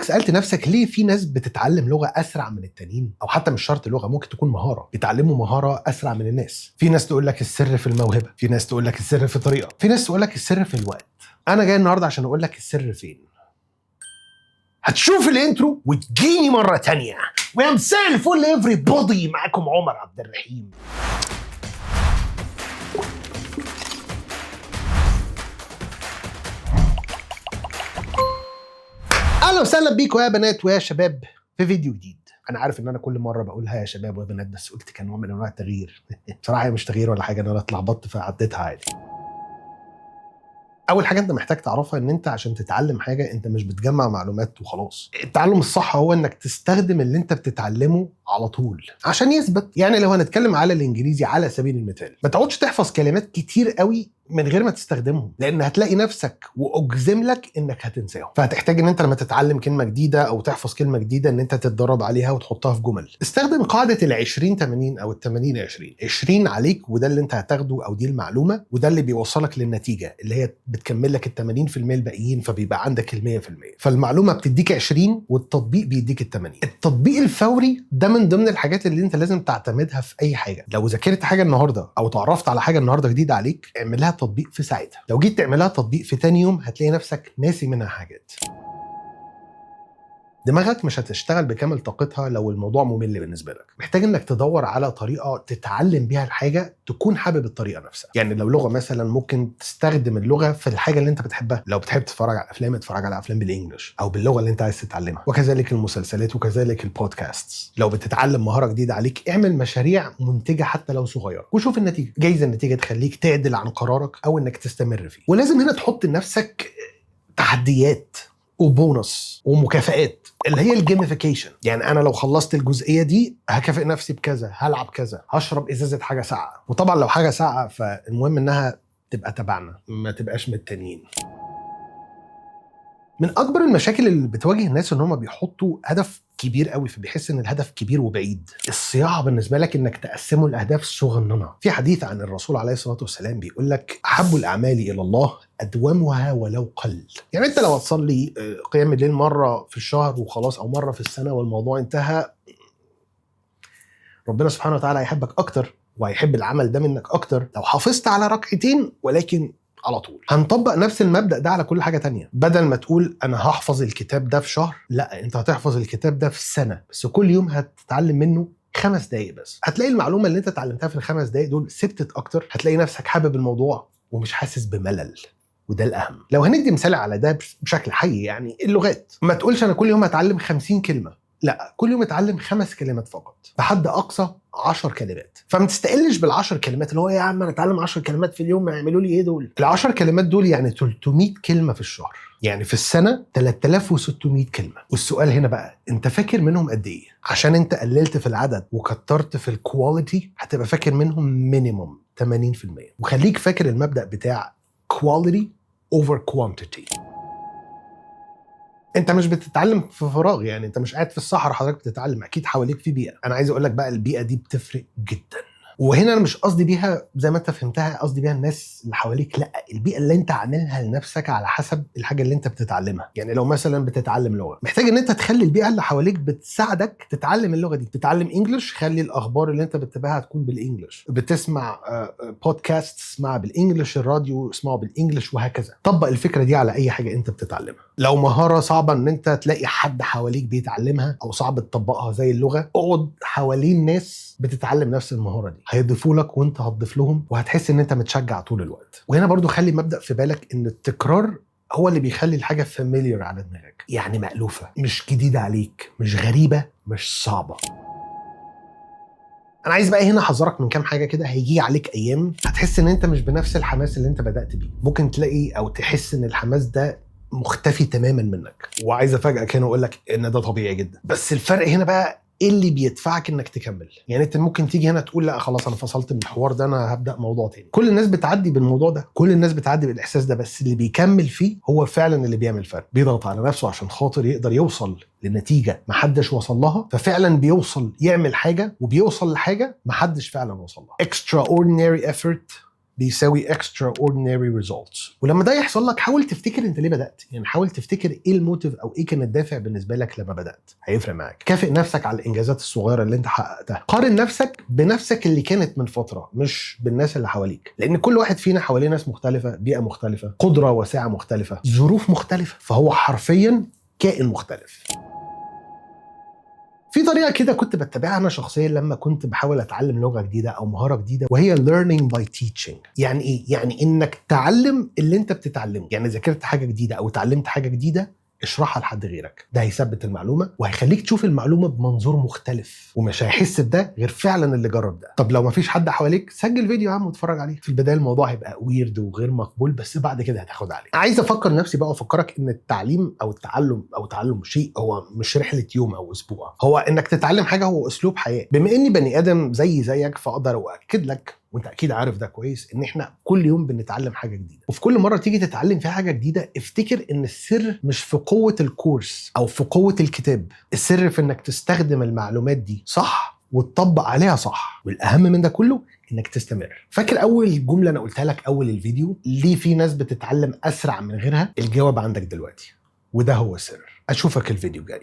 سألت نفسك ليه في ناس بتتعلم لغة أسرع من التانيين؟ أو حتى مش شرط لغة، ممكن تكون مهارة، بيتعلموا مهارة أسرع من الناس. في ناس تقول لك السر في الموهبة، في ناس تقول لك السر في الطريقة، في ناس تقول لك السر في الوقت. أنا جاي النهاردة عشان أقول لك السر فين. هتشوف الانترو وتجيني مرة تانية. ومساء الفل everybody، معاكم عمر عبد الرحيم. اهلا وسهلا بيكم يا بنات ويا شباب في فيديو جديد. انا عارف ان انا كل مره بقولها يا شباب ويا بنات، بس قلت كان نوع من انواع التغيير. بصراحه هي مش تغيير ولا حاجه، انا اتلخبطت فعديتها عادي. اول حاجه انت محتاج تعرفها ان انت عشان تتعلم حاجه انت مش بتجمع معلومات وخلاص. التعلم الصح هو انك تستخدم اللي انت بتتعلمه على طول عشان يثبت. يعني لو هنتكلم على الانجليزي على سبيل المثال، ما تقعدش تحفظ كلمات كتير قوي من غير ما تستخدمهم، لان هتلاقي نفسك واجزم لك انك هتنساهم. فهتحتاج ان انت لما تتعلم كلمه جديده او تحفظ كلمه جديده ان انت تتدرب عليها وتحطها في جمل. استخدم قاعده ال20-80 او ال80-20. 20 عليك وده اللي انت هتاخده او دي المعلومه، وده اللي بيوصلك للنتيجه اللي هي بتكمل لك ال80% الباقيين، فبيبقى عندك ال100%. فالمعلومه بتديك 20 والتطبيق بيديك ال80. التطبيق الفوري ده من ضمن الحاجات اللي انت لازم تعتمدها في اي حاجه. لو ذاكرت حاجه النهارده او تعرفت على حاجه النهارده جديده عليك، اعملها تطبيق في ساعتها. لو جيت تعملها تطبيق في تاني يوم هتلاقي نفسك ناسي منها حاجات. دماغك مش هتشتغل بكامل طاقتها لو الموضوع ممل بالنسبه لك. محتاج انك تدور على طريقه تتعلم بيها الحاجه تكون حابب الطريقه نفسها. يعني لو لغه مثلا ممكن تستخدم اللغه في الحاجه اللي انت بتحبها. لو بتحب تتفرج على افلام اتفرج على افلام بالانجلش او باللغه اللي انت عايز تتعلمها، وكذلك المسلسلات وكذلك البودكاست. لو بتتعلم مهاره جديده عليك، اعمل مشاريع منتجه حتى لو صغيره وشوف النتيجه. جايز النتيجه تخليك تعدل عن قرارك او انك تستمر فيه. ولازم هنا تحط لنفسك تحديات وبونص ومكافآت اللي هي الجيميفيكيشن. يعني انا لو خلصت الجزئيه دي هكافئ نفسي بكذا، هلعب كذا، هشرب ازازه حاجه ساقعه. وطبعا لو حاجه ساقعه فالمهم انها تبقى تبعنا، ما تبقاش من التانيين. من اكبر المشاكل اللي بتواجه الناس ان هم بيحطوا هدف كبير قوي فبيحس ان الهدف كبير وبعيد. الصياعه بالنسبه لك انك تقسمه لاهداف صغننه. في حديث عن الرسول عليه الصلاه والسلام بيقول لك احب الاعمال الى الله ادومها ولو قل. يعني انت لو هتصلي قيام الليل مره في الشهر وخلاص او مره في السنه والموضوع انتهى، ربنا سبحانه وتعالى هيحبك اكتر وهيحب العمل ده منك اكتر لو حافظت على ركعتين ولكن على طول. هنطبق نفس المبدأ ده على كل حاجة تانية. بدل ما تقول أنا هحفظ الكتاب ده في شهر، لا، أنت هتحفظ الكتاب ده في سنة، بس كل يوم هتتعلم منه 5 دقايق بس. هتلاقي المعلومة اللي أنت اتعلمتها في ال5 دقايق دول ثبتت أكتر، هتلاقي نفسك حابب الموضوع ومش حاسس بملل، وده الأهم. لو هندي مثال على ده بشكل حي، يعني اللغات، ما تقولش أنا كل يوم هتعلم 50 كلمة، لا، كل يوم اتعلم 5 كلمات فقط، بحد اقصى 10 كلمات. فما تستقلش بال10 كلمات اللي هو يا عم انا اتعلم 10 كلمات في اليوم، ما يعملوا لي ايه دول؟ ال10 كلمات دول يعني 300 كلمه في الشهر، يعني في السنه 3600 كلمه. والسؤال هنا بقى، انت فاكر منهم قد ايه؟ عشان انت قللت في العدد وكترت في الكواليتي هتبقى فاكر منهم مينيموم 80%. وخليك فاكر المبدأ بتاع quality over quantity. انت مش بتتعلم في فراغ، يعني انت مش قاعد في الصحراء حضرتك بتتعلم، اكيد حواليك في بيئه. انا عايز اقول لك بقى البيئه دي بتفرق جدا. وهنا انا مش قصدي بيها زي ما انت فهمتها، قصدي بيها الناس اللي حواليك، لا، البيئه اللي انت عاملها لنفسك على حسب الحاجه اللي انت بتتعلمها. يعني لو مثلا بتتعلم لغه، محتاج ان انت تخلي البيئه اللي حواليك بتساعدك تتعلم اللغه دي. تتعلم انجلش، خلي الاخبار اللي انت بتتابعها تكون بالانجلش. بتسمع بودكاست، اسمع بالانجلش. الراديو اسمعه بالانجلش، وهكذا. طبق الفكره دي على اي حاجه انت بتتعلمها. لو مهاره صعبه ان انت تلاقي حد حواليك بيتعلمها او صعب تطبقها زي اللغه، اقعد حوالين ناس بتتعلم نفس المهاره دي، هيضيفوا لك وانت هتضيف لهم، وهتحس ان انت متشجع طول الوقت. وهنا برضو خلي مبدأ في بالك ان التكرار هو اللي بيخلي الحاجه فاميليار على دماغك، يعني مألوفه، مش جديده عليك، مش غريبه، مش صعبه. انا عايز بقى هنا احذرك من كام حاجه كده. هيجي عليك ايام هتحس ان انت مش بنفس الحماس اللي انت بدأت بيه. ممكن تلاقي او تحس ان الحماس ده مختفي تماما منك. وعايز افاجئك هنا واقول لك ان ده طبيعي جدا. بس الفرق هنا بقى ايه اللي بيدفعك انك تكمل. يعني انت ممكن تيجي هنا تقول لا خلاص انا فصلت من الحوار ده، انا هبدا موضوع تاني. كل الناس بتعدي بالموضوع ده، كل الناس بتعدي بالاحساس ده، بس اللي بيكمل فيه هو فعلا اللي بيعمل فرق. بيضغط على نفسه عشان خاطر يقدر يوصل لنتيجه محدش وصل لها، ففعلا بيوصل يعمل حاجه وبيوصل لحاجه محدش فعلا وصل لها. extraordinary effort بيساوي extraordinary results. ولما ده يحصل لك حاول تفتكر انت ليه بدأت، يعني حاول تفتكر ايه الموتيف او ايه كان الدافع بالنسبة لك لما بدأت. هيفرق معاك. كافئ نفسك على الانجازات الصغيرة اللي انت حققتها. قارن نفسك بنفسك اللي كانت من فترة مش بالناس اللي حواليك، لان كل واحد فينا حواليه ناس مختلفة، بيئة مختلفة، قدرة واسعة مختلفة، ظروف مختلفة، فهو حرفيا كائن مختلف. في طريقة كده كنت بتبعها أنا شخصيا لما كنت بحاول أتعلم لغة جديدة أو مهارة جديدة، وهي learning by teaching. يعني إيه؟ يعني إنك تعلم اللي أنت بتتعلمه. يعني ذاكرت حاجة جديدة أو اتعلمت حاجة جديدة، اشرحها لحد غيرك. ده هيثبت المعلومة وهيخليك تشوف المعلومة بمنظور مختلف، ومش هيحس بده غير فعلا اللي جرب ده. طب لو مفيش حد حواليك، سجل فيديو يا عم واتفرج عليه. في البداية الموضوع هيبقى ويرد وغير مقبول، بس بعد كده هتاخد عليه. عايز افكر نفسي بقى وافكرك ان التعليم او التعلم او تعلم شيء هو مش رحلة يوم او اسبوع، هو انك تتعلم حاجة هو اسلوب حياة. بما اني بني ادم زيك فاقدر اؤكد لك، وانت اكيد عارف ده كويس، ان احنا كل يوم بنتعلم حاجه جديده. وفي كل مره تيجي تتعلم فيها حاجه جديده افتكر ان السر مش في قوه الكورس او في قوه الكتاب، السر في انك تستخدم المعلومات دي صح وتطبق عليها صح، والاهم من ده كله انك تستمر. فاكر اول جمله انا قلتها لك اول الفيديو، ليه في ناس بتتعلم اسرع من غيرها؟ الجواب عندك دلوقتي، وده هو السر. اشوفك الفيديو الجاي.